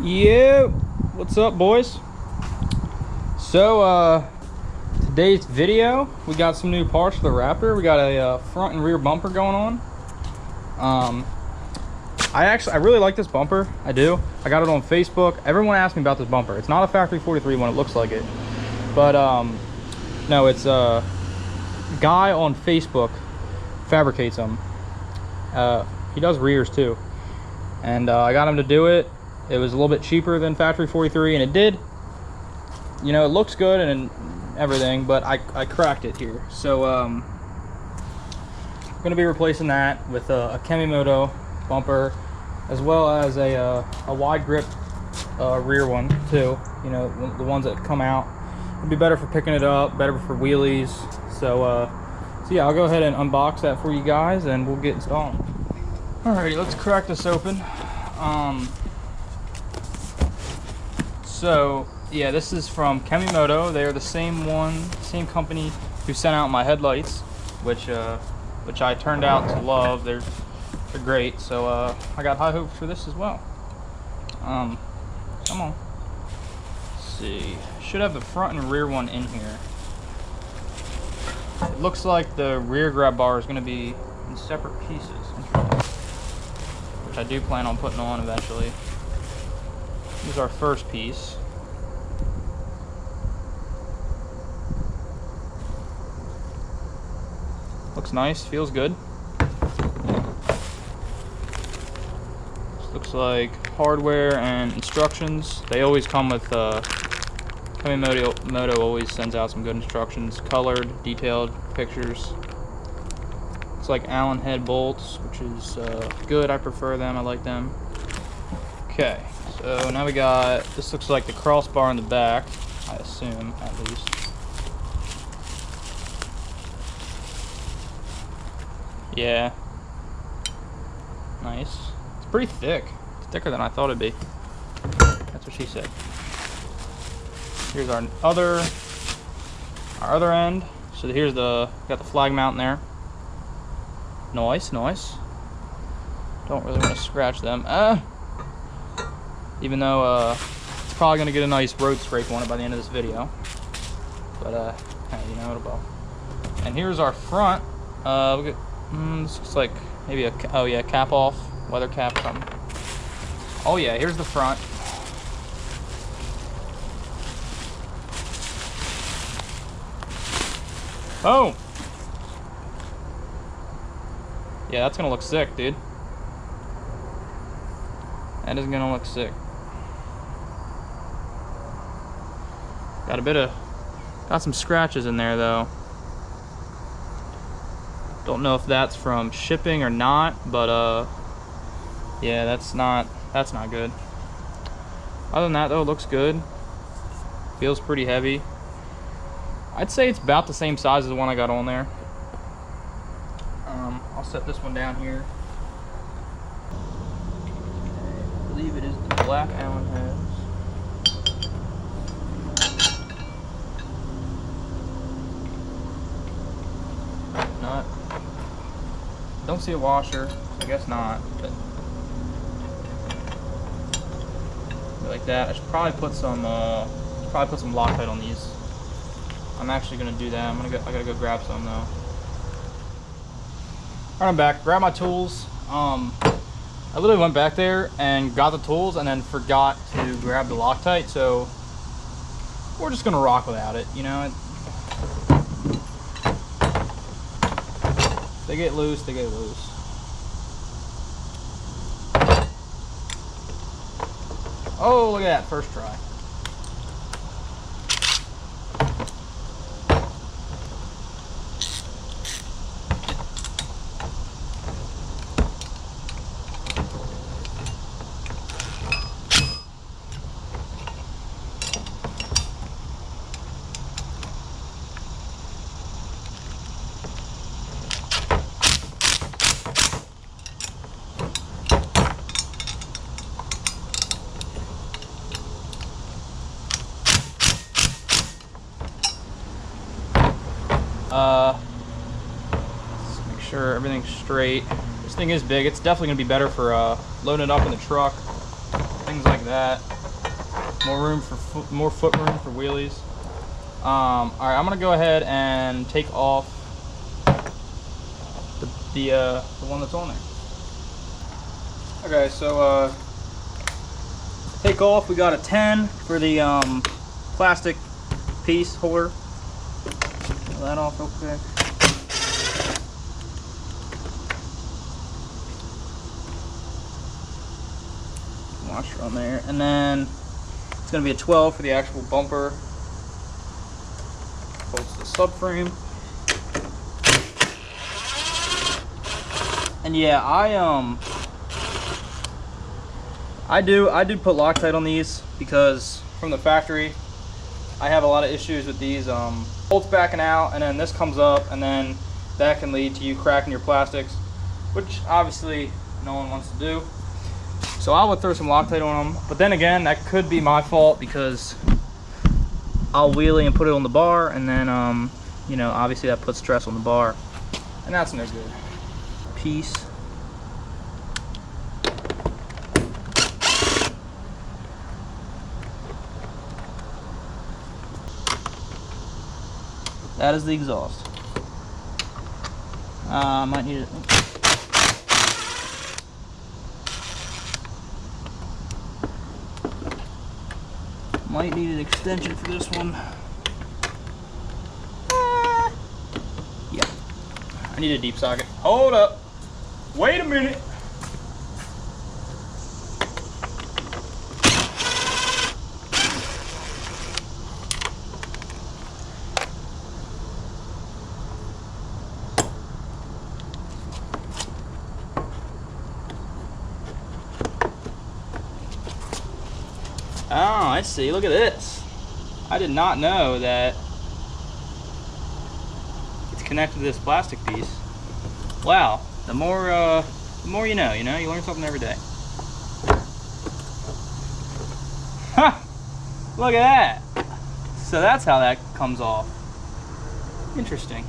Yeah, what's up, boys? So today's video, we got some new parts for the Raptor. We got a front and rear bumper going on. I really like this bumper. I do. I got it on Facebook. Everyone asked me about this bumper. It's not a factory 43 one. It looks like it, but no, it's a guy on Facebook fabricates them. He does rears too, and I got him to do it. It was a little bit cheaper than factory 43, and it did, you know, it looks good and everything, but I cracked it here. So I'm going to be replacing that with a Kemimoto bumper, as well as a wide grip rear one too. You know, the ones that come out would be better for picking it up, better for wheelies. So yeah, I'll go ahead and unbox that for you guys, and we'll get installing. Alrighty, let's crack this open. So yeah, this is from Kemimoto. They are the same company who sent out my headlights, which I turned out to love. They're great. So I got high hopes for this as well. Come on. Let's see. Should have the front and rear one in here. It looks like the rear grab bar is going to be in separate pieces, which I do plan on putting on eventually. Here's our first piece. Looks nice, feels good. This looks like hardware and instructions. They always come with, Kemimoto always sends out some good instructions, colored, detailed pictures. It's like Allen head bolts, which is good. I prefer them, I like them. Okay. So now we got, this looks like the crossbar in the back, I assume, at least. Yeah. Nice. It's pretty thick. It's thicker than I thought it'd be. That's what she said. Here's our other end. So here's got the flag mount in there. Nice, nice. Don't really want to scratch them. Even though it's probably going to get a nice road scrape on it by the end of this video. But, hey, you know, it'll go. And here's our front. This looks like maybe oh yeah, cap off, weather cap or something. Oh yeah, here's the front. Oh! Yeah, that's going to look sick, dude. That is going to look sick. Got some scratches in there though. Don't know if that's from shipping or not, but yeah, that's not good. Other than that though, it looks good. Feels pretty heavy. I'd say it's about the same size as the one I got on there. I'll set this one down here. I believe it is the black Allen heads. Not. Don't see a washer. I guess not. But like that. I should probably put some Loctite on these. I'm actually gonna do that. I gotta go grab some though. Alright, I'm back. Grab my tools. I literally went back there and got the tools and then forgot to grab the Loctite, so we're just gonna rock without it, you know. They get loose, they get loose. Oh, look at that, first try. Let's make sure everything's straight. This thing is big. It's definitely going to be better for loading it up in the truck. things like that. More foot room for wheelies. All right, I'm gonna go ahead and take off the one that's on there. Okay, so take off. We got a 10 for the plastic piece holder. Pull that off real quick. Washer on there, and then it's going to be a 12 for the actual bumper. Bolts the subframe. And yeah, I do put Loctite on these because from the factory I have a lot of issues with these bolts backing out, and then this comes up, and then that can lead to you cracking your plastics, which obviously no one wants to do. So I would throw some Loctite on them, but then again, that could be my fault because I'll wheelie and put it on the bar, and then you know, obviously that puts stress on the bar, and that's no good. Piece. That is the exhaust. Might need it. Might need an extension for this one. Yeah. I need a deep socket. Hold up. Wait a minute. Oh, I see. Look at this. I did not know that it's connected to this plastic piece. Wow. The more you know, you learn something every day. Ha! Look at that. So that's how that comes off. Interesting.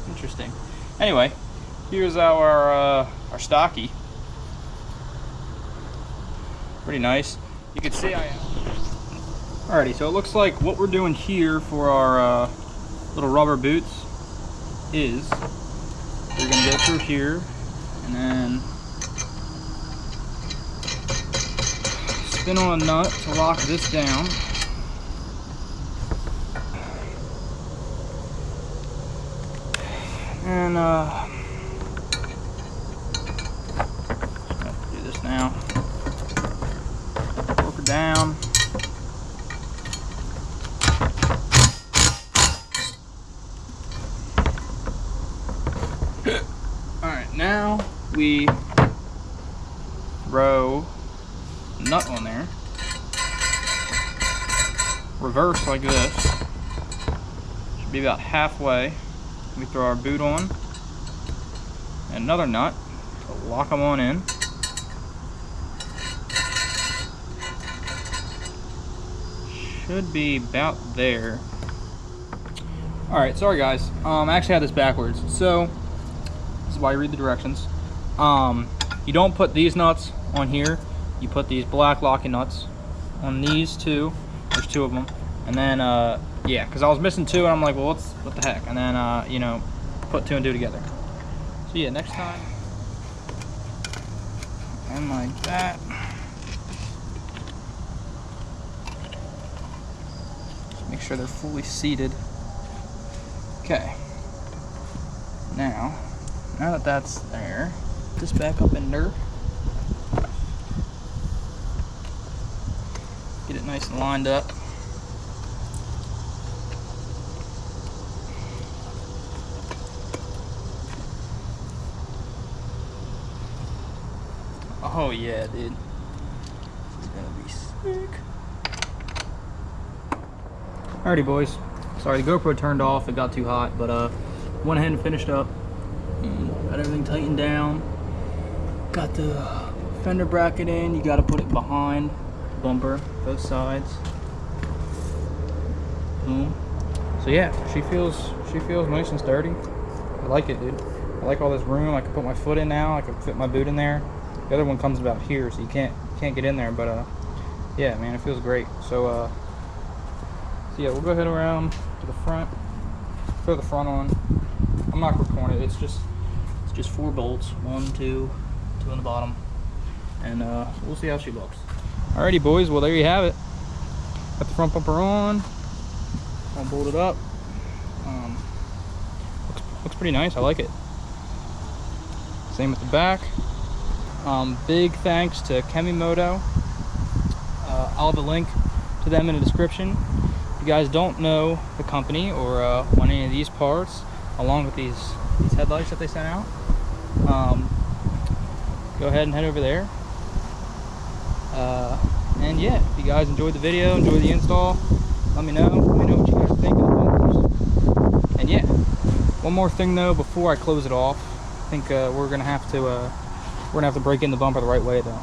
Interesting. Anyway, here's our stocky. Pretty nice. You can see I am. Alrighty, so it looks like what we're doing here for our little rubber boots is we're gonna go through here and then spin on a nut to lock this down. And do this now. Work it down. Alright, now we throw a nut on there. Reverse like this. Should be about halfway. We throw our boot on. And another nut to lock them on in. Should be about there. Alright, sorry guys. I actually had this backwards. So, this is why you read the directions. You don't put these nuts on here. You put these black locking nuts on these two. There's two of them. And then, yeah, because I was missing two, and I'm like, well, what the heck? And then, you know, put two and two together. So yeah, next time. And like that. Make sure they're fully seated. Okay. Now that that's there, put this back up in there. Get it nice and lined up. Oh yeah, dude. This is gonna be sick. Alrighty, boys. Sorry, the GoPro turned off. It got too hot, but went ahead and finished up. Got everything tightened down. Got the fender bracket in. You got to put it behind the bumper, both sides. Boom. So yeah, she feels nice and sturdy. I like it, dude. I like all this room. I can put my foot in now. I can fit my boot in there. The other one comes about here, so you can't can't get in there, but yeah, man, it feels great. So yeah, we'll go ahead around to the front, throw the front on. I'm not recording it. It's just 4 bolts, 1, 2 on the bottom, and we'll see how she looks. Alrighty, boys. Well, there you have it. Got the front bumper on. I'll bolt it up. Looks pretty nice. I like it. Same with the back. Big thanks to Kemimoto. I'll have a link to them in the description. If you guys don't know the company or want any of these parts, along with these headlights that they sent out, go ahead and head over there. And yeah, if you guys enjoyed the video, enjoyed the install, let me know what you guys think of the bumpers. And yeah, one more thing though before I close it off. I think we're gonna have to break in the bumper the right way though.